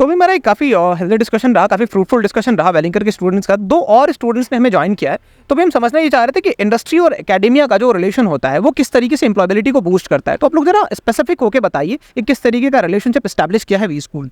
तो भी मेरा एक काफ़ी हेल्दी डिस्कशन रहा, काफ़ी फ्रूटफुल डिस्कशन रहा वेलिंकर के स्टूडेंट्स का। 2 और स्टूडेंट्स ने हमें ज्वाइन किया है, तो भी हम समझना ये चाह रहे थे कि इंडस्ट्री और एकेडेमिया का जो रिलेशन होता है वो किस तरीके से एम्प्लॉयबिलिटी को बूस्ट करता है। तो आप लोग जरा स्पेसिफिक होकर बताइए कि किस तरीके का रिलेशनशिप एस्टैब्लिश किया है WeSchool.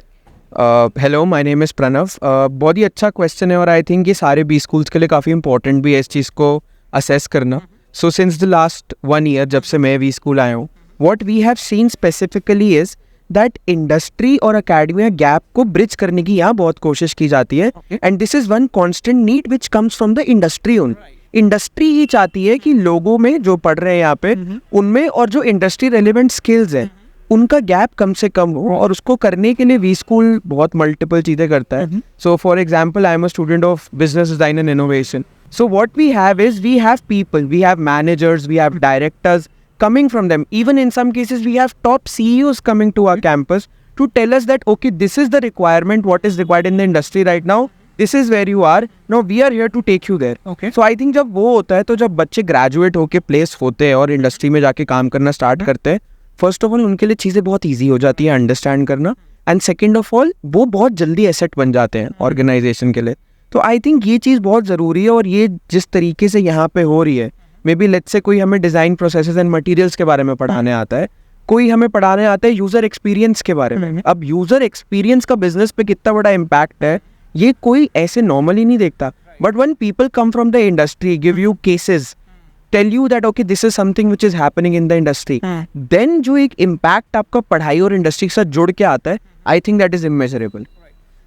Hello, my name is Pranav. बहुत ही अच्छा क्वेश्चन है और आई थिंक ये सारे बी स्कूल्स के लिए काफ़ी इंपॉर्टेंट भी है इस चीज़ को असेस करना। So since the last 1 year जब से मैं वी स्कूल आया हूँ, what we have seen specifically is that industry और अकेडमिया गैप को ब्रिज करने की यहाँ बहुत कोशिश की जाती है, and this is one constant need which comes from the industry own. Industry ही चाहती है कि लोगों में जो पढ़ रहे हैं यहाँ पे उनमें और जो इंडस्ट्री रेलिवेंट स्किल्स हैं उनका गैप कम से कम हो, और उसको करने के लिए वी स्कूल बहुत मल्टीपल चीज़ें करता है। So for example, I am a student of business design and innovation. So what we have is, we have people, we have managers, we have directors coming from them. Even in some cases, we have top CEOs coming to our campus to tell us that, okay, this is the requirement, what is required in the industry right now. This is where you are. Now we are here to take you there. Okay. So I think जब वो होता है तो जब बच्चे graduate होके place होते हैं और इंडस्ट्री में जाके काम करना स्टार्ट करते हैं, फर्स्ट ऑफ ऑल उनके लिए चीज़ें बहुत ईजी हो जाती है अंडरस्टैंड करना, एंड सेकेंड ऑफ ऑल वो बहुत जल्दी एसेट बन जाते हैं ऑर्गेनाइजेशन के लिए. तो आई थिंक ये चीज़ बहुत ज़रूरी है, और ये जिस तरीके से यहाँ पे हो रही है, मे बी लेट्स से कोई हमें डिज़ाइन प्रोसेसेस एंड मटेरियल्स के बारे में पढ़ाने आता है, कोई हमें पढ़ाने आता है यूज़र एक्सपीरियंस के बारे में. अब यूज़र एक्सपीरियंस का बिजनेस पे कितना बड़ा इम्पैक्ट है ये कोई ऐसे नॉर्मली नहीं देखता, but when people come from the industry, give you cases, tell you that okay this is something which is happening in the industry, then जो एक इम्पैक्ट आपका पढ़ाई और इंडस्ट्री के साथ जुड़ के आता है, I think that is immeasurable.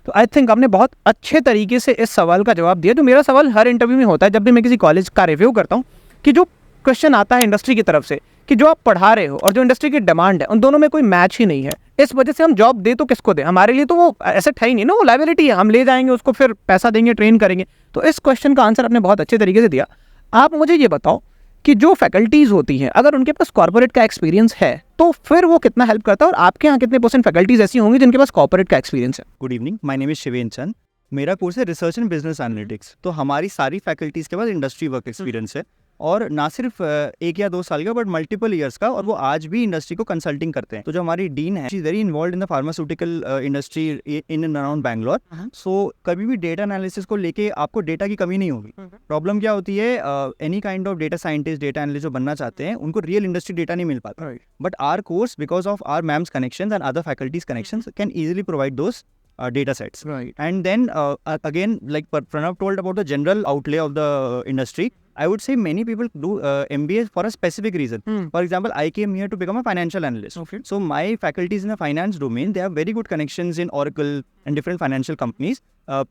तो आई थिंक आपने बहुत अच्छे तरीके से इस सवाल का जवाब दिया. जो मेरा सवाल हर इंटरव्यू में होता है जब भी मैं किसी कॉलेज का रिव्यू करता हूँ, कि जो क्वेश्चन आता है इंडस्ट्री की तरफ से कि जो आप पढ़ा रहे हो और जो इंडस्ट्री की डिमांड है, उन दोनों में कोई मैच ही नहीं है. इस वजह से हम जॉब दे तो किसको दें, हमारे लिए तो वो एसेट है ही नहीं ना, वो लायबिलिटी है. हम ले जाएंगे उसको, फिर पैसा देंगे, ट्रेन करेंगे. तो इस क्वेश्चन का आंसर आपने बहुत अच्छे तरीके से दिया. आप मुझे ये बताओ कि जो फैकल्टीज़ होती हैं, अगर उनके पास कॉर्पोरेट का एक्सपीरियंस है तो फिर वो कितना हेल्प करता है, और आपके यहाँ कितने % फैकल्टीज ऐसी होंगी जिनके पास कॉर्पोरेट का एक्सपीरियंस है? Good evening, my name is Shiven Chand. मेरा कोर्स है रिसर्च एंड बिजनेस एनालिटिक्स. तो हमारी सारी फैकल्टीज़ के पास इंडस्ट्री वर्क एक्सपीरियंस है, और ना सिर्फ 1 या 2 साल का बट मल्टीपल ईयर्स का, और वो आज भी इंडस्ट्री को कंसल्टिंग करते हैं. तो जो हमारी डीन है, she is very involve in the pharmaceutical industry in and around Bangalore. So कभी भी डेटा एनालिसिस को लेके आपको डेटा की कमी नहीं होगी. प्रॉब्लम क्या होती है, any kind of data scientist, data analyst जो बनना चाहते हैं, उनको रियल इंडस्ट्री डेटा नहीं मिल पाता. But our course, because of our ma'am's connections and other faculties connections, can easily provide those data sets. Right. And then again, like Pranav told about the general outlay of the industry, I would say many people do MBA for a specific reason. For example, I came here to become a financial analyst. Okay. So my faculty is in the finance domain. They have very good connections in Oracle and different financial companies.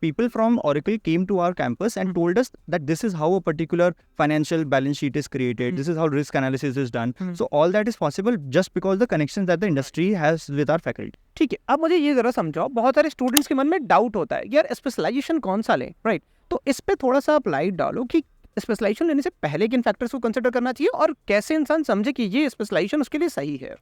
People from Oracle came to our campus and told us that this is how a particular financial balance sheet is created. This is how risk analysis is done. So all that is possible just because the connections that the industry has with our faculty. ठीक है, अब मुझे ये जरा समझाओ, बहुत सारे students के मन में डाउट होता है यार स्पेशलाइजेशन कौन सा लें, राइट? तो इस पे थोड़ा सा आप लाइट डालो कि स्पेशलाइजेशन लेने से पहले किन फैक्टर्स को कंसिडर करना चाहिए, और कैसे इंसान समझे कि ये स्पेशलाइजेशन उसके लिए सही है.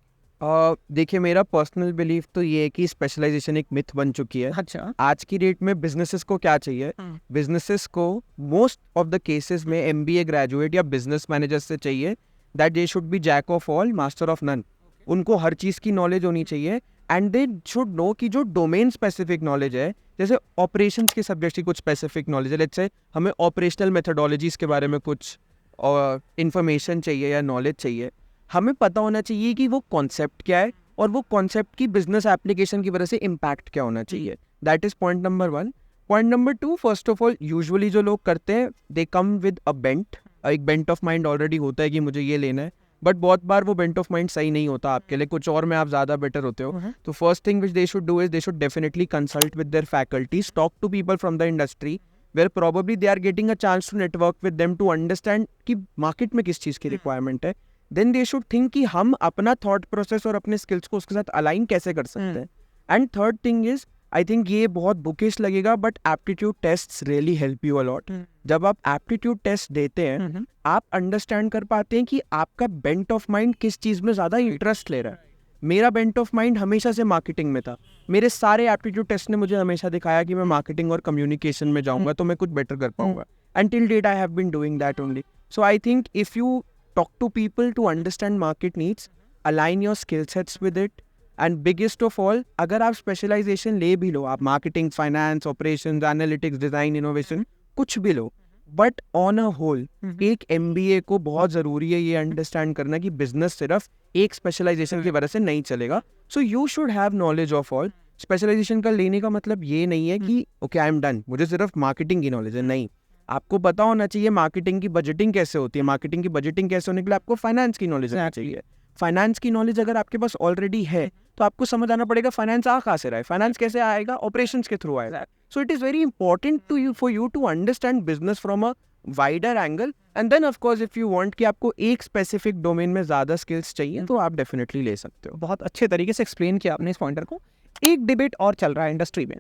देखिए, मेरा पर्सनल बिलीफ तो ये है कि स्पेशलाइजेशन एक मिथ बन चुकी है. अच्छा. आज की डेट में बिजनेसेस को क्या चाहिए? बिजनेसेस को मोस्ट ऑफ द केसेस में MBA ग्रेजुएट या बिजनेस मैनेजर से चाहिए that they should be jack of all, master of none. उनको हर चीज़ की नॉलेज होनी चाहिए, एंड दे शुड नो कि जो डोमेन स्पेसिफिक नॉलेज है, जैसे ऑपरेशंस के सब्जेक्ट की कुछ स्पेसिफिक नॉलेज है, लेट्स से हमें ऑपरेशनल मेथोडोलॉजीज के बारे में कुछ इंफॉर्मेशन चाहिए या नॉलेज चाहिए, हमें पता होना चाहिए कि वो कॉन्सेप्ट क्या है और वो कॉन्सेप्ट की बिजनेस एप्लीकेशन की वजह से इम्पैक्ट क्या होना चाहिए. That is point number 1. Point number 2, first of all usually जो लोग करते हैं, दे कम विद अ बेंट. एक बेंट ऑफ माइंड ऑलरेडी होता है कि मुझे ये लेना है, बट बहुत बार वो बेंट ऑफ माइंड सही नहीं होता आपके लिए, कुछ और में आप ज़्यादा बेटर होते हो. तो first thing which they should do is they should definitely consult with their faculties, talk to people from the industry where probably they are getting a chance to network with them to understand कि market में किस चीज़ की requirement है. Then they should think कि हम अपना thought process और अपने स्किल्स को उसके साथ अलाइन कैसे कर सकते हैं. And third thing is, I think ये बहुत बुकिश लगेगा, but aptitude tests really help you a lot. जब आप एप्टीट्यूड टेस्ट देते हैं, आप अंडरस्टैंड कर पाते हैं कि आपका बेंट ऑफ माइंड किस चीज़ में ज़्यादा इंटरेस्ट ले रहा है. मेरा बेंट ऑफ माइंड हमेशा से मार्केटिंग में था. मेरे सारे एप्टीट्यूड टेस्ट ने मुझे हमेशा दिखाया कि मैं मार्केटिंग और कम्युनिकेशन में जाऊँगा तो मैं कुछ बेटर कर पाऊंगा. And till date I have been doing that only. So I think if you talk to people to understand market needs, align your skill sets with it, and biggest of all, अगर आप specialisation ले भी लो, आप marketing, finance, operations, analytics, design, innovation, कुछ भी लो, but on a whole एक MBA को बहुत ज़रूरी है ये अंडरस्टैंड करना कि बिजनेस सिर्फ एक स्पेशलाइजेशन की वजह से नहीं चलेगा. So you should have knowledge of all. Specialisation का लेने का मतलब ये नहीं है कि ओके आई एम डन, मुझे सिर्फ मार्केटिंग की नॉलेज है. नहीं, आपको पता होना चाहिए मार्केटिंग की बजटिंग कैसे होती है. मार्केटिंग की बजटिंग कैसे होने के लिए आपको फाइनेंस की नॉलेज होनी चाहिए. फाइनेंस की नॉलेज अगर आपके पास ऑलरेडी है तो आपको समझ आना पड़ेगा फाइनेंस आ कहाँ से रहा है. फाइनेंस कैसे आएगा? ऑपरेशंस के थ्रू आएगा. So it is very important to you for you to understand business from a wider angle. And then of course if you want कि आपको एक स्पेसिफिक डोमेन में ज़्यादा स्किल्स चाहिए तो आप डेफिनेटली ले सकते हो. बहुत अच्छे तरीके से एक्सप्लेन किया आपने इस पॉइंटर को. एक डिबेट और चल रहा है इंडस्ट्री में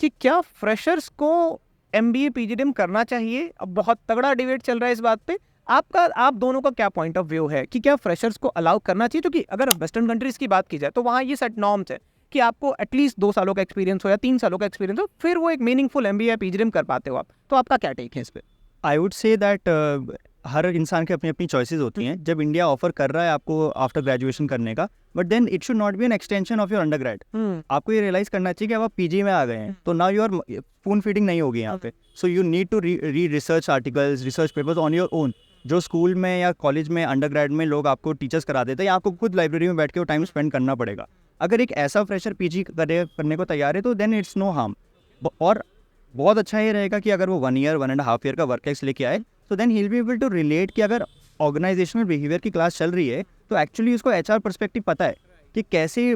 कि क्या फ्रेशर्स को MBA PGDM करना चाहिए. अब बहुत तगड़ा डिबेट चल रहा है इस बात पे. आप दोनों का क्या पॉइंट ऑफ व्यू है कि क्या फ्रेशर्स को अलाउ करना चाहिए? क्योंकि अगर वेस्टर्न कंट्रीज की बात की जाए तो वहाँ ये सेट नॉर्म्स है कि आपको एटलीस्ट 2 सालों का एक्सपीरियंस हो या 3 सालों का एक्सपीरियंस हो, फिर वो एक मीनिंगफुल MBA या PGDM कर पाते हो आप. तो आपका क्या टेक है इस पे? आई वुड से दैट हर इंसान की अपनी अपनी चॉइसेस होती हैं. जब इंडिया ऑफर कर रहा है आपको आफ्टर ग्रेजुएशन करने का, but then it should not be an extension of your undergrad. आपको ये रियलाइज करना चाहिए कि अब आप PG में आ गए हैं तो नाउ योर स्पून फीडिंग नहीं होगी यहाँ पे. So you need to read research articles, research papers on your own. जो स्कूल में या कॉलेज में अंडरग्रेड में लोग आपको टीचर्स करा देते हैं, आपको खुद लाइब्रेरी में बैठ के वो टाइम स्पेंड करना पड़ेगा. अगर एक ऐसा फ्रेशर PG करने को तैयार है तो देन इट्स नो हार्म. और बहुत अच्छा ये रहेगा कि अगर वो 1 ईयर 1.5 ईयर का वर्क एक्स लेके आए तो then he will be able to relate कि अगर ऑर्गेनाइजेशनल बिहेवियर की क्लास चल रही है तो एक्चुअली उसको HR पर्सपेक्टिव पता है कि कैसे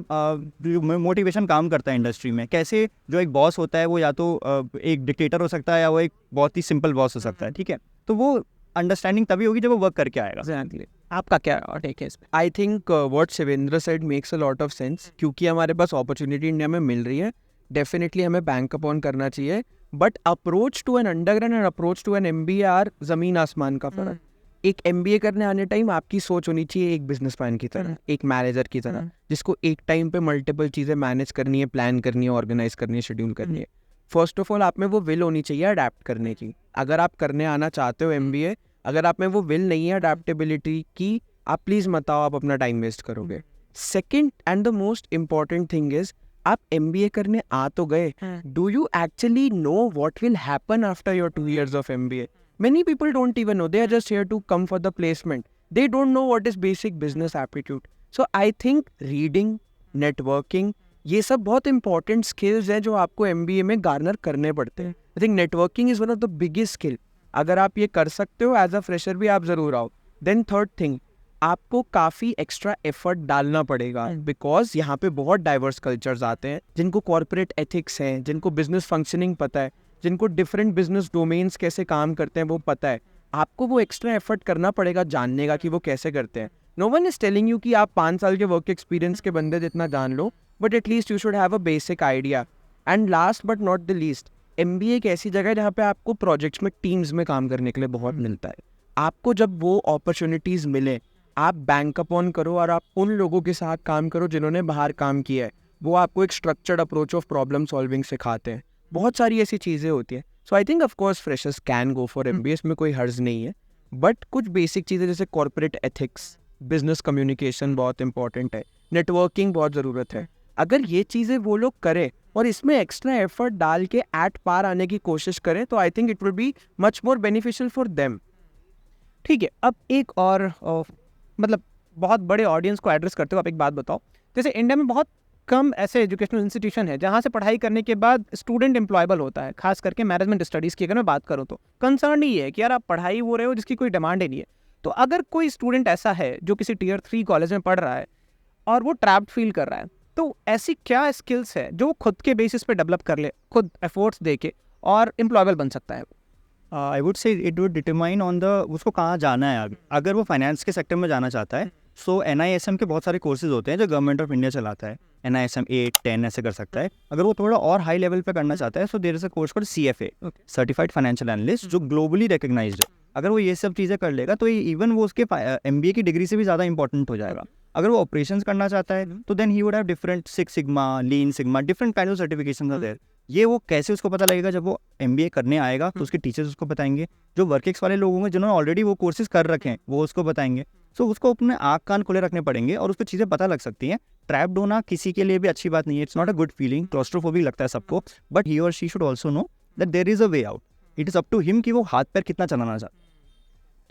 मोटिवेशन काम करता है इंडस्ट्री में. कैसे जो एक बॉस होता है वो या तो एक डिक्टेटर हो सकता है या वो एक बहुत ही सिंपल बॉस हो सकता है. ठीक है, तो वो अंडरस्टैंडिंग तभी होगी जब वो वर्क करके आएगा. एग्जैक्टली. आपका क्या टेक है इस पे? I think what Shivendra said makes a lot of sense. क्योंकि हमारे पास अपॉर्चुनिटी इंडिया में मिल रही है, डेफिनेटली हमें बैंक अपॉन करना चाहिए. But approach to an undergrad and approach to an MBA are ज़मीन आसमान का फ़र्क. एक MBA करने आने टाइम आपकी सोच होनी चाहिए एक बिजनेसमैन की तरह, एक मैनेजर की तरह, जिसको एक टाइम पे मल्टीपल चीज़ें मैनेज करनी है, प्लान करनी है, ऑर्गेनाइज करनी है, शेड्यूल करनी है. फर्स्ट ऑफ ऑल आप में वो विल होनी चाहिए अडेप्ट करने की. अगर आप करने आना चाहते हो MBA, अगर आप में वो विल नहीं है अडेप्टेबिलिटी की, आप प्लीज़ मत आओ, आप अपना टाइम वेस्ट करोगे. Second and the most important thing is, आप MBA करने आ तो गए, do you actually know what will happen after your 2 years of MBA? Many people don't even know. They are just here to come for the placement. They don't know what is basic business aptitude. So I think reading, networking, ये सब बहुत important skills हैं जो आपको MBA में Garner करने पड़ते हैं. I think networking is one of the biggest skill. अगर आप ये कर सकते हो एज अ फ्रेशर भी आप ज़रूर आओ. देन थर्ड थिंग, आपको काफ़ी एक्स्ट्रा एफर्ट डालना पड़ेगा बिकॉज यहाँ पे बहुत डाइवर्स कल्चर्स आते हैं, जिनको कॉर्पोरेट एथिक्स हैं, जिनको बिजनेस फंक्शनिंग पता है, जिनको डिफरेंट बिजनेस डोमेन्स कैसे काम करते हैं वो पता है. आपको वो एक्स्ट्रा एफर्ट करना पड़ेगा जानने का कि वो कैसे करते हैं. No one is telling you कि आप 5 साल के वर्क एक्सपीरियंस के बंदे जितना जान लो, but at least you should have a basic idea. And last but not the least, MBA एक ऐसी जगह है जहाँ पे आपको प्रोजेक्ट्स में टीम्स में काम करने के लिए बहुत मिलता है. आपको जब वो अपॉर्चुनिटीज़ मिले, आप बैंक अपॉन करो और आप उन लोगों के साथ काम करो जिन्होंने बाहर काम किया है. वो आपको एक structured approach of problem solving सिखाते हैं. बहुत सारी ऐसी चीज़ें होती हैं. So I think of course freshers can go for MBA, इसमें कोई हर्ज नहीं है. बट कुछ बेसिक चीज़ें जैसे कॉर्पोरेट एथिक्स, बिजनेस कम्युनिकेशन बहुत इंपॉर्टेंट है, नेटवर्किंग बहुत ज़रूरत है. अगर ये चीज़ें वो लोग करें और इसमें एक्स्ट्रा एफर्ट डाल के एट पार आने की कोशिश करें तो I think it will be much more beneficial for them. ठीक है, अब एक और मतलब बहुत बड़े ऑडियंस को एड्रेस करते हो आप एक बात बताओ. जैसे इंडिया में बहुत कम ऐसे एजुकेशनल इंस्टीट्यूशन है जहाँ से पढ़ाई करने के बाद स्टूडेंट एम्प्लॉयबल होता है. खास करके मैनेजमेंट स्टडीज़ की अगर मैं बात करूँ तो कंसर्न ही है कि यार आप पढ़ाई हो रहे हो जिसकी कोई डिमांड ही नहीं है. तो अगर कोई स्टूडेंट ऐसा है जो किसी Tier 3 कॉलेज में पढ़ रहा है और वो ट्रैप्ड फील कर रहा है, तो ऐसी क्या स्किल्स है जो खुद के बेसिस पे डेवलप कर ले, खुद एफर्ट्स दे के और एम्प्लॉयबल बन सकता है? I would say it would determine on the उसको कहाँ जाना है आगे. अगर वो फाइनेंस के सेक्टर में जाना चाहता है सो NISM के बहुत सारे कोर्सेज होते हैं जो गवर्नमेंट ऑफ इंडिया चलाता है. NISM 8, 10 ऐसे कर सकता है. अगर वो थोड़ा और हाई लेवल पे करना चाहता है so there is a course called CFA, certified financial analyst, जो ग्लोबली रिकग्नाइज्ड है. अगर वो ये सब चीज़ें कर लेगा तो इवन वो उसके MBA की डिग्री से भी ज़्यादा इंपॉर्टेंट हो जाएगा. अगर वो ऑपरेशंस करना चाहता है तो then he would have different 6 sigma, lean sigma, different kind of certifications are there. ये वो कैसे उसको पता लगेगा जब वो MBA करने आएगा तो उसके टीचर्स उसको बताएंगे. जो वर्क एक्स वाले लोग होंगे जिन्होंने ऑलरेडी वो कोर्सेज कर रखे हैं वो उसको बताएंगे. सो उसको अपने आँख कान खुले रखने पड़ेंगे और उसको चीज़ें पता लग सकती हैं। ट्रैप्ड होना किसी के लिए भी अच्छी बात नहीं है, it's not a good feeling, claustrophobic लगता है सबको, बट ही और she should also know that there is a way out. It is up to him कि वो हाथ पैर कितना चलाना चाहता है।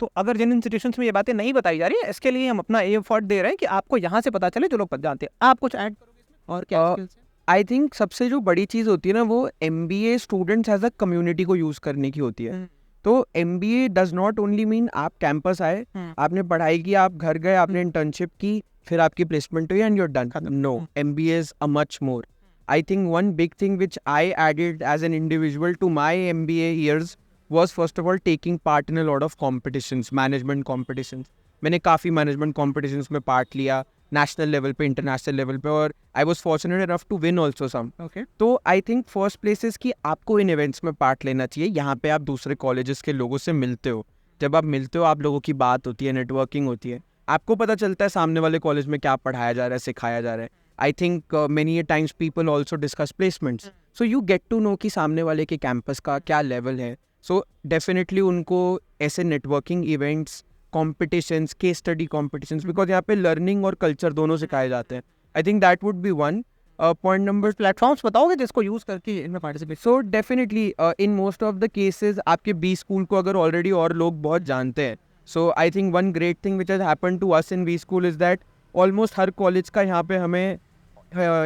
तो अगर जिन इंस्टीट्यूशंस में ये बातें नहीं बताई जा रही है, इसके लिए हम अपना एफर्ट दे रहे हैं कि आपको यहाँ से पता चले जो लोग जानते हैं। आप कुछ ऐड करोगे इसमें और क्या skills हैं? आई थिंक सबसे जो बड़ी चीज़ होती है ना, वो MBA students as a community को यूज़ करने की होती है। तो MBA does not only mean आप कैंपस आए, आपने पढ़ाई की, आप घर गए, आपने इंटर्नशिप की, फिर आपकी प्लेसमेंट हुई and you're done. No, MBA is a much more. I think one big thing which I added as an individual to my MBA years was first of all taking part in a lot of competitions, management competitions. मैंने काफ़ी management competitions में part लिया, national level पे, international level पे, और I was fortunate enough to win also some. Okay. तो I think first place is कि आपको इन events में part लेना चाहिए। यहाँ पे आप दूसरे colleges के लोगों से मिलते हो, जब आप मिलते हो आप लोगों की बात होती है, networking होती है, आपको पता चलता है सामने वाले कॉलेज में क्या पढ़ाया जा रहा है, सिखाया जा रहा है। I think many a times people also discuss placements, so you get to know कि सामने वाले के कैंपस का क्या लेवल है। सो डेफिनेटली उनको ऐसे networking events, competitions, case study competitions, because यहाँ पे लर्निंग और कल्चर दोनों सिखाए जाते हैं। I think that would be one point number. Platforms बताओगे जिसको यूज़ करके इनमें participate? So definitely in most of the cases आपके बी स्कूल को अगर ऑलरेडी और लोग बहुत जानते हैं, so I think one great thing which has happen to us in B school is that almost her college का यहाँ पे हमें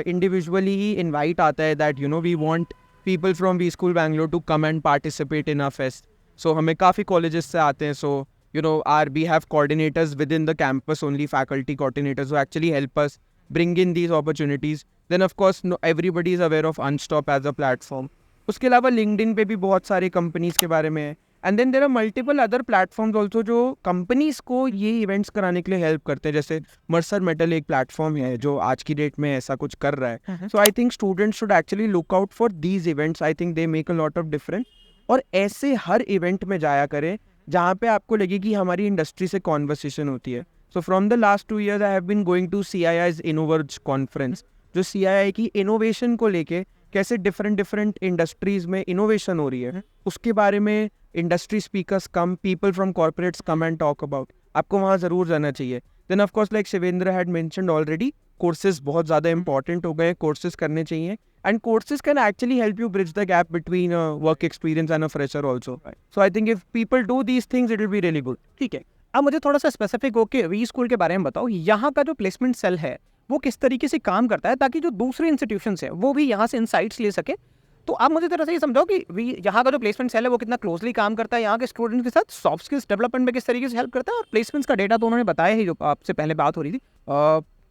इंडिविजुअली ही इन्वाइट आता है that you know we want people from V School Bangalore to come and participate in our fest. So हमें काफ़ी colleges से आते हैं. So you know we have coordinators within the campus, only faculty coordinators who actually help us bring in these opportunities. Then of course everybody is aware of Unstop as a platform. उसके अलावा LinkedIn पे भी बहुत सारी companies के बारे में है. And then there are multiple other platforms also जो कंपनीज को ये इवेंट्स कराने के लिए हेल्प करते हैं. जैसे मर्सर मेटल एक प्लेटफॉर्म है जो आज की डेट में ऐसा कुछ कर रहा है. So I think students should actually look out for these events. I think they make a lot of difference. और ऐसे हर इवेंट में जाया करें जहाँ पे आपको लगे कि हमारी इंडस्ट्री से कॉन्वर्सेशन होती है. So from the last 2 years I have been going to CII's Innoverge conference, जो CII की इनोवेशन को लेके कैसे डिफरेंट इंडस्ट्रीज में इनोवेशन हो रही है उसके बारे में industry speakers come, people from corporates come and talk about. आपको वहाँ ज़रूर जाना चाहिए. Then of course like Shivendra had mentioned already, courses बहुत ज़्यादा इंपॉर्टेंट हो गए. कोर्सेज करने चाहिए and courses can actually help you bridge the gap between work experience and a fresher also. So I think if people do these things it will be really good. ठीक है, अब मुझे थोड़ा सा स्पेसिफिक होकर V school के बारे में बताओ. यहाँ का जो प्लेसमेंट सेल है वो किस तरीके से काम करता है ताकि जो दूसरे इंस्टीट्यूशंस हैं वो भी यहाँ से इनसाइट्स ले सके. तो आप मुझे थोड़ा सा ये समझाओ कि यहाँ का जो प्लेसमेंट सेल है वो कितना क्लोजली काम करता है यहाँ के स्टूडेंट्स के साथ, सॉफ्ट स्किल्स डेवलपमेंट में किस तरीके से हेल्प करता है, और प्लेसमेंट्स का डेटा तो उन्होंने बताया ही जो आपसे पहले बात हो रही थी.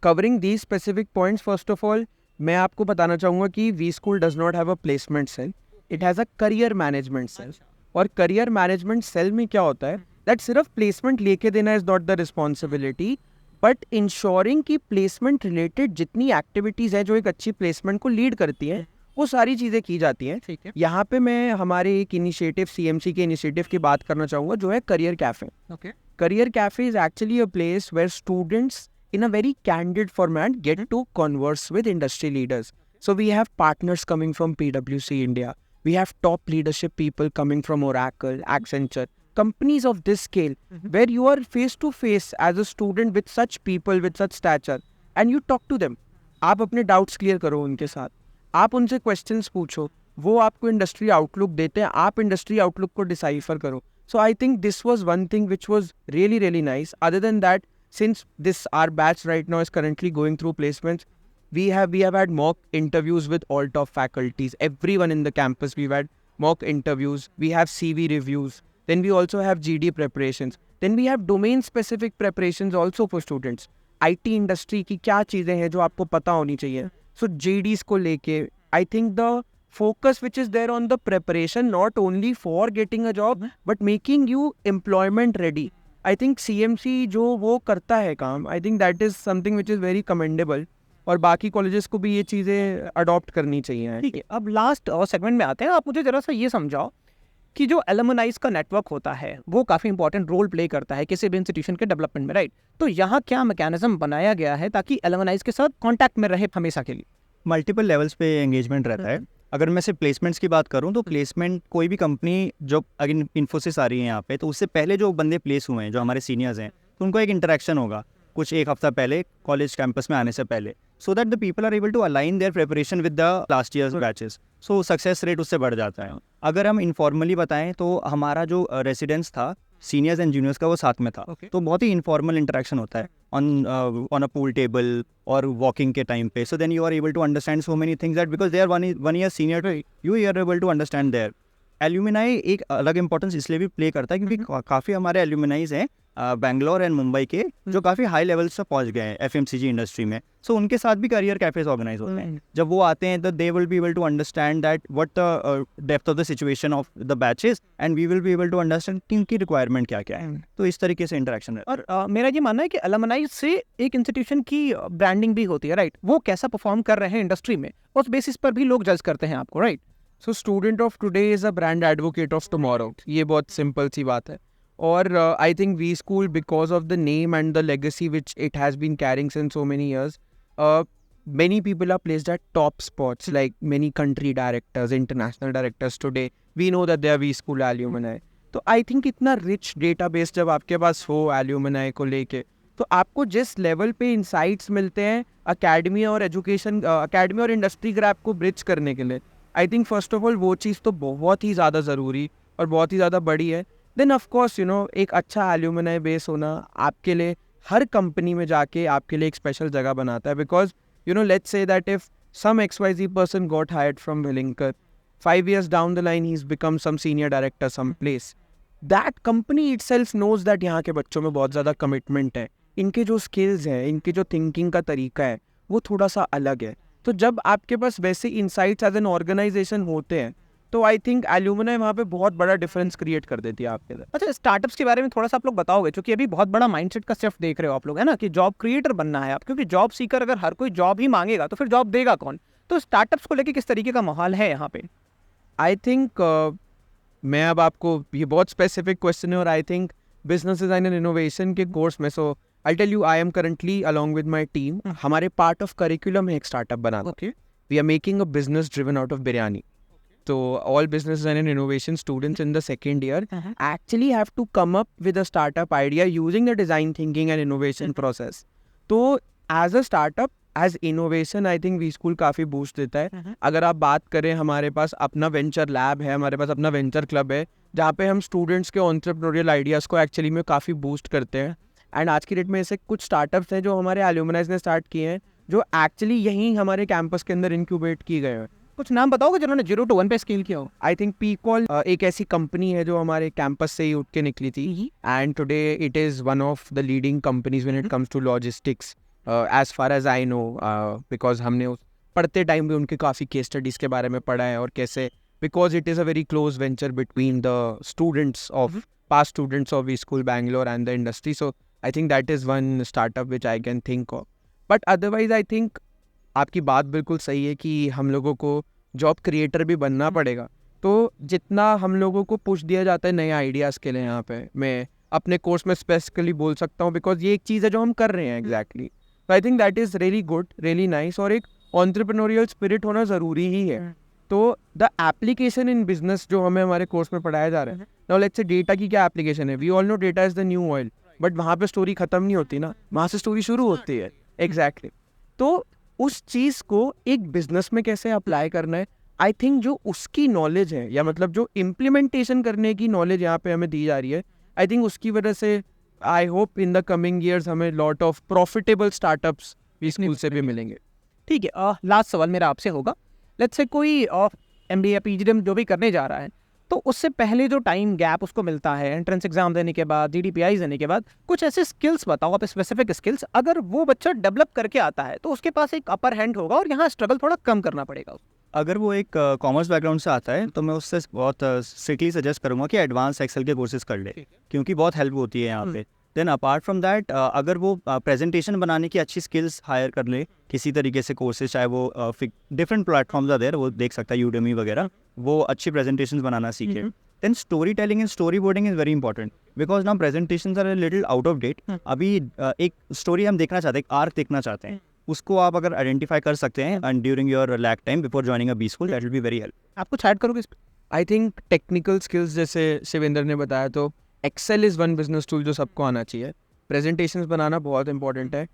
Covering these specific points, first of all मैं आपको बताना चाहूँगा कि WeSchool does not have a placement cell, it has a career management cell. और करियर मैनेजमेंट सेल में क्या होता है दैट सिर्फ प्लेसमेंट लेके देना is not the responsibility, but ensuring कि प्लेसमेंट रिलेटेड जितनी एक्टिविटीज़ हैं जो एक अच्छी प्लेसमेंट को लीड करती हैं वो सारी चीज़ें की जाती हैं. ठीक है. यहाँ पे मैं हमारे एक इनिशिएटिव CMC के इनिशिएटिव की बात करना चाहूँगा जो है career cafe. Okay. Career Cafe is actually a place where students in a very candid format get to converse with industry leaders. So we have partners coming from PwC India. We have top leadership people coming from Oracle, Accenture, companies of this scale, where you are face to face as a student with such people, with such stature, and you talk to them. आप अपने doubts clear करो उनके साथ, आप उनसे questions पूछो, वो आपको इंडस्ट्री आउटलुक देते हैं, आप इंडस्ट्री आउटलुक को डिसाइफर करो. So I think this was one thing which was really, really nice. Other than that, since our batch right now is currently going through placements, we have had mock interviews with all top faculties. Everyone in the campus, we've had mock interviews. We have CV reviews. Then we also have GD preparations. Then we have domain-specific preparations also for students. IT industry की क्या चीज़ें हैं जो आपको पता होनी चाहिए. So GDs को लेके, I think the focus which is there on the preparation not only for getting a job but making you employment ready. I think CMC जो वो करता है काम, I think that is something which is very commendable. और बाकी colleges को भी ये चीज़ें अडॉप्ट करनी चाहिए. ठीक है, अब लास्ट सेगमेंट में आते हैं. आप मुझे ज़रा सा ये समझाओ कि जो एलुमनाइज का नेटवर्क होता है वो काफ़ी इंपॉर्टेंट रोल प्ले करता है किसी भी इंस्टीट्यूशन के डेवलपमेंट में, राइट? तो यहाँ क्या मैकेनिज्म बनाया गया है ताकि एलुमनाइज के साथ कॉन्टैक्ट में रहे हमेशा के लिए? मल्टीपल लेवल्स पे एंगेजमेंट रहता है. अगर मैं सिर्फ प्लेसमेंट्स की बात करूं तो प्लेसमेंट कोई भी कंपनी जो अगर इन्फोसिस आ रही है यहाँ पे, तो उससे पहले जो बंदे प्लेस हुए हैं जो हमारे सीनियर्स हैं तो उनको एक इंटरेक्शन होगा कुछ एक हफ्ता पहले कॉलेज कैंपस में आने से पहले, so that the people are able to align their preparation with the last year's batches, so success rate उससे बढ़ जाता है। अगर हम इनफॉर्मली बताएं तो हमारा जो रेसिडेंस था सीनियर्स एंड जूनियर्स का वो साथ में था, तो बहुत ही इनफॉर्मल इंटरेक्शन होता है ऑन अ पूल टेबल और वॉकिंग के टाइम पे, so then you are able to understand so many things that because they are one year senior to you are able to understand there. Alumni एक अलग importance इसलिए भी play करता है क्योंकि काफ़ी हमारे एल्यूमिनाइज हैं बैंगलोर एंड मुंबई के जो काफ़ी हाई लेवल से पहुंच गए हैं एफएमसीजी इंडस्ट्री में, सो उनके साथ भी करियर कैफेज ऑर्गेनाइज होते हैं। जब वो आते हैं तो they will be able to understand that what the depth of the situation of the batches and we will be able to understand कि उनकी रिक्वायरमेंट क्या क्या है, तो इस तरीके से इंटरेक्शन है। और मेरा ये मानना है कि अलमनाई से एक इंस्टीट्यूशन की ब्रांडिंग भी होती है, राइट? वो कैसा परफॉर्म कर रहे हैं इंडस्ट्री में, उस बेसिस पर भी लोग जज करते हैं आपको, right? So student of today is a brand advocate of tomorrow, ये बहुत सिंपल सी बात है। और I think we school because of the name and the legacy which it has been carrying since so many years, many people are placed at top spots, like many country directors, international directors today, we know that they are V School alumni. तो I think इतना rich database जब आपके पास हो alumni को लेके, तो आपको जिस लेवल पे इंसाइट्स मिलते हैं अकेडमी और एजुकेशन, अकेडमी और इंडस्ट्री ग्रैप को ब्रिज करने के लिए, I think first of all वो चीज़ तो बहुत ही ज़्यादा ज़रूरी और बहुत ही ज़्यादा बड़ी है। Then of course you know एक अच्छा एल्यूमिनाई बेस होना आपके लिए हर कंपनी में जाके आपके लिए एक स्पेशल जगह बनाता है, because you know, let's say that if some XYZ person got hired from Willinger, 5 years down the line he's become some senior director someplace, that company itself knows that यहाँ के बच्चों में बहुत ज़्यादा कमिटमेंट है, इनके जो स्किल्स हैं, इनके जो थिंकिंग का तरीका है वो थोड़ा सा अलग है। तो जब आपके पास वैसे इंसाइट्स एज एन ऑर्गेनाइजेशन होते हैं तो आई थिंक एल्यूमिनाई वहाँ पे बहुत बड़ा डिफरेंस क्रिएट कर देती है आपके लिए। अच्छा, स्टार्टअप्स के बारे में थोड़ा सा आप लोग बताओगे, क्योंकि अभी बहुत बड़ा माइंडसेट का शिफ्ट देख रहे हो आप लोग, है ना, कि जॉब क्रिएटर बनना है आप, क्योंकि जॉब सीकर अगर हर कोई जॉब ही मांगेगा तो फिर जॉब देगा कौन? तो स्टार्टअप्स को लेके किस तरीके का माहौल है यहाँ पे? आई थिंक मैं अब आपको, ये बहुत स्पेसिफिक क्वेश्चन है और I think business design and innovation के कोर्स में, so I tell you I am currently along with my team, हमारे पार्ट ऑफ करिकुलम है एक स्टार्टअप बनाना। We are making a business driven out of biryani. So all business design and innovation students in the second year actually have to come up with a startup idea using the design thinking and innovation process. तो as a startup, as innovation, I think V School काफ़ी boost देता है. अगर आप बात करें, हमारे पास अपना venture lab है, हमारे पास अपना venture club है, जहाँ पे हम students के entrepreneurial ideas को actually में काफ़ी boost करते हैं. एंड आज की डेट में ऐसे कुछ स्टार्टअप्स हैं जो हमारे एल्यूमिनाइज ने स्टार्ट किए हैं, जो एक्चुअली यहीं हमारे कैंपस के अंदर इंक्यूबेट किए गए हैं. कुछ नाम बताओगे जिन्होंने 0 to 1 पे स्केल किया हो? आई थिंक पीकॉल एक ऐसी कंपनी है जो हमारे कैंपस से ही उठ के निकली थी, and today it is one of the leading companies when it comes to logistics, as far as I know, because हमने पढ़ते टाइम भी उनके काफ़ी केस स्टडीज़ के बारे में पढ़ा है, और कैसे because it is a very close venture between the students of past students of V school Bangalore and the industry. So I think that is one startup which I can think of. But otherwise I think आपकी बात बिल्कुल सही है कि हम लोगों को job creator भी बनना पड़ेगा. तो जितना हम लोगों को पुश दिया जाता है नए आइडियाज़ के लिए, यहाँ पे मैं अपने कोर्स में स्पेसिफिकली बोल सकता हूँ, बिकॉज ये एक चीज़ है जो हम कर रहे हैं एग्जैक्टली. तो आई think that is really good, really nice, और एक एंटरप्रेन्योरियल स्पिरिट होना ज़रूरी ही है. तो द एप्लीकेशन इन बिजनेस जो हमें हमारे कोर्स में पढ़ाया जा रहा है, नाउ लेट्स से डेटा की क्या एप्लीकेशन है. We all know data is the new oil, but वहाँ पे स्टोरी ख़त्म नहीं होती ना, वहाँ से स्टोरी शुरू होती है. एग्जैक्टली. तो उस चीज़ को एक बिजनेस में कैसे अप्लाई करना है, आई थिंक जो उसकी नॉलेज है, या मतलब जो इम्प्लीमेंटेशन करने की नॉलेज यहाँ पे हमें दी जा रही है, आई थिंक उसकी वजह से I hope in the coming years हमें लॉट ऑफ प्रॉफिटेबल स्टार्टअप्स इस स्कूल से भी मिलेंगे. ठीक है, लास्ट सवाल मेरा आपसे होगा. लेट्स से कोई MBA या PhD जो भी करने जा रहा है, तो उससे पहले जो टाइम गैप उसको मिलता है एंट्रेंस एग्जाम देने के बाद, DDPI देने के बाद, कुछ ऐसे स्किल्स बताओ आप, स्पेसिफिक स्किल्स, अगर वो बच्चा डेवलप करके आता है तो उसके पास एक अपर हैंड होगा और यहाँ स्ट्रगल थोड़ा कम करना पड़ेगा. अगर वो एक कॉमर्स बैकग्राउंड से आता है तो मैं उससे बहुत स्ट्रिक्टली सजेस्ट करूँगा कि एडवांस एक्सेल के कोर्सेज कर ले, क्योंकि बहुत हेल्प होती है यहाँ पे. देन अपार्ट फ्रॉम दैट, अगर वो प्रेजेंटेशन बनाने की अच्छी स्किल्स हायर कर ले किसी तरीके से कोर्सेज, चाहे वो डिफरेंट प्लेटफॉर्म्स आर देयर, वो देख सकता है यूडेमी वगैरह, वो अच्छी प्रेजेंटेशंस बनाना सीखे. Then story telling and story boarding is very important, because now presentations are a little out of date. अभी एक स्टोरी हम देखना चाहते हैं, एक आर्क देखना चाहते हैं, उसको आप अगर आइडेंटिफाई कर सकते हैं and during your lack time before joining a B school, that will be very help. आप कुछ ऐड करोगे इस पे? आई थिंक टेक्निकल स्किल्स, जैसे शिवेंद्र ने बताया, तो Excel is one business tool जो सबको आना चाहिए. प्रेजेंटेशंस बनाना बहुत इंपॉर्टेंट है.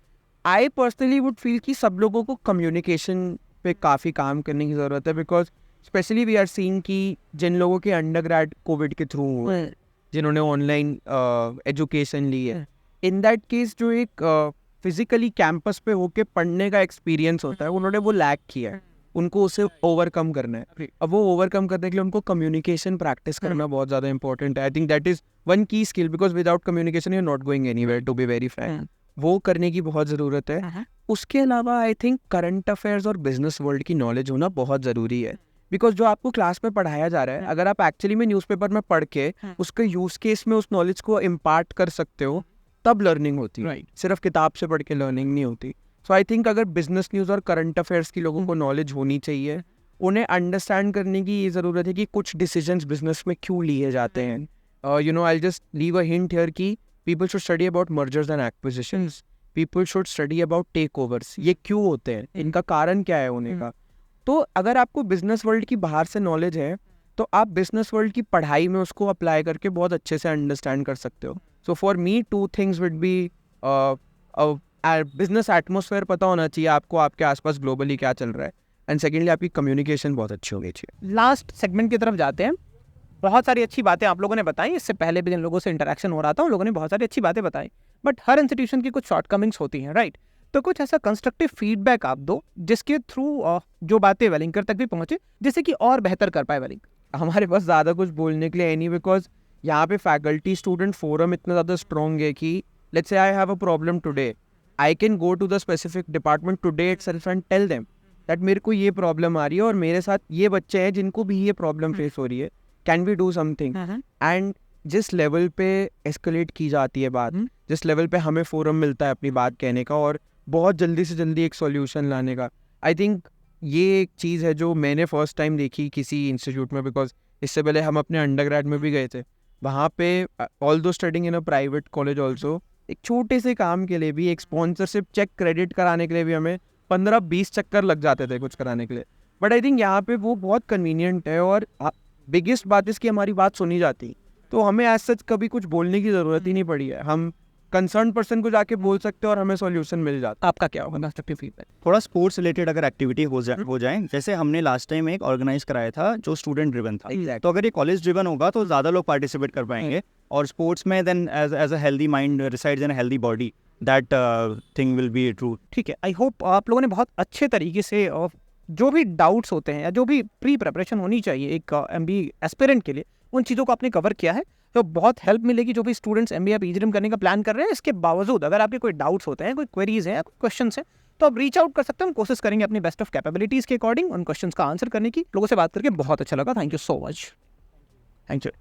आई पर्सनली वुड फील कि सब लोगों को कम्युनिकेशन पे काफ़ी काम करने की ज़रूरत है, because specially we are seeing कि जिन लोगों के अंडरग्रेड कोविड के थ्रू हुए, जिन्होंने ऑनलाइन एजुकेशन ली है, इन दैट केस जो एक फिजिकली कैंपस पे होके पढ़ने का एक्सपीरियंस होता है, उन्होंने वो लैक किया है. उनको उसे ओवरकम करना है. अब वो ओवरकम करने के लिए उनको कम्युनिकेशन प्रैक्टिस करना बहुत ज़्यादा इंपॉर्टेंट है. I think that is one key skill, because without communication you are not going anywhere, to be very frank. वो करने की बहुत ज़रूरत है. उसके अलावा आई थिंक करंट अफेयर्स और बिजनेस वर्ल्ड की नॉलेज होना बहुत ज़रूरी है, बिकॉज जो आपको क्लास में पढ़ाया जा रहा है, अगर आप एक्चुअली में न्यूज़पेपर में पढ़ के उसके यूज़ केस में उस नॉलेज को इम्पार्ट कर सकते हो, तब लर्निंग होती है. सिर्फ किताब से पढ़ के लर्निंग नहीं होती. सो आई थिंक अगर बिजनेस न्यूज़ और करंट अफेयर्स की लोगों को नॉलेज होनी चाहिए. उन्हें अंडरस्टैंड करने की ये ज़रूरत है कि कुछ डिसीजंस बिजनेस में क्यों लिए जाते हैं. You know, I just leave a hint here कि people should study about mergers and acquisitions. People should study about takeovers. ये क्यों होते हैं, इनका कारण क्या है होने का. तो अगर आपको बिजनेस वर्ल्ड की बाहर से नॉलेज है, तो आप बिजनेस वर्ल्ड की पढ़ाई में उसको अप्लाई करके बहुत अच्छे से अंडरस्टैंड कर सकते हो. So for me 2 things would be business atmosphere पता होना चाहिए आपको, आपके आसपास ग्लोबली क्या चल रहा है, एंड सेकेंडली आपकी कम्युनिकेशन बहुत अच्छी होनी चाहिए. लास्ट सेगमेंट की तरफ जाते हैं. बहुत सारी अच्छी बातें आप लोगों ने बताई. इससे पहले भी जिन लोगों से इंटरेक्शन हो रहा था उन लोगों ने बहुत सारी अच्छी बातें बताई. बट हर इंस्टीट्यूशन की कुछ शॉर्टकमिंग्स होती हैं, राइट? तो कुछ ऐसा कंस्ट्रक्टिव फीडबैक आप दो जिसके थ्रू जो बातें वेलिंकर तक भी पहुंचे, जिससे कि और बेहतर कर पाए वेलिंकर. हमारे पास ज़्यादा कुछ बोलने के लिए है नहीं, बिकॉज यहाँ पे फैकल्टी स्टूडेंट फोरम इतना ज़्यादा स्ट्रॉन्ग है कि let's say I have a problem today, I can go to the specific department today itself and tell them that मेरे को ये प्रॉब्लम आ रही है और मेरे साथ ये बच्चे हैं जिनको भी ये प्रॉब्लम फेस हो रही है, can we do something. And जिस लेवल पे एस्केलेट की जाती है बात, जिस लेवल पे हमें फोरम मिलता है अपनी बात कहने का और बहुत जल्दी से जल्दी एक सॉल्यूशन लाने का, आई थिंक ये एक चीज़ है जो मैंने फर्स्ट टाइम देखी किसी इंस्टीट्यूट में. बिकॉज इससे पहले हम अपने अंडरग्रेड में भी गए थे, वहाँ पे ऑल दो studying in a private college also, एक छोटे से काम के लिए भी, एक स्पॉन्सरशिप चेक क्रेडिट कराने के लिए भी हमें 15-20 चक्कर लग जाते थे कुछ कराने के लिए. बट आई थिंक यहाँ पे वो बहुत कन्वीनियंट है और बिगेस्ट बात इसकी हमारी बात सुनी जाती, तो हमें एज सच कभी कुछ बोलने की ज़रूरत ही नहीं पड़ी है. हम कंसर्न पर्सन को जाके बोल सकते हैं और हमें सॉल्यूशन मिल जाता. आपका क्या होगा कंस्ट्रक्टिव फीडबैक? थोड़ा स्पोर्ट्स रिलेटेड अगर एक्टिविटी हो जाए, जैसे हमने लास्ट टाइम एक ऑर्गेनाइज कराया था जो स्टूडेंट ड्रिवन था. Exactly. तो अगर ये कॉलेज ड्रिवन होगा तो ज़्यादा लोग पार्टिसिपेट कर पाएंगे. और स्पोर्ट्स में then as a healthy mind resides in a healthy body, that thing will be true. ठीक है. आई होप आप लोगों ने बहुत अच्छे तरीके से जो भी डाउट्स होते हैं या जो भी प्री प्रिपरेशन होनी चाहिए एक MBA एस्पिरेंट के लिए, उन चीज़ों को आपने कवर किया है. तो बहुत हेल्प मिलेगी जो भी स्टूडेंट्स MBA या PGDM करने का प्लान कर रहे हैं. इसके बावजूद अगर आपके कोई डाउट्स होते हैं, कोई क्वेरीज हैं, कोई क्वेश्चंस हैं, तो आप रीच आउट कर सकते हैं. हम कोशिश करेंगे अपनी बेस्ट ऑफ कैपेबिलिटीज़ के अकॉर्डिंग उन क्वेश्चंस का आंसर करने की. लोगों से बात करके बहुत अच्छा लगा. Thank you so much. Thank you.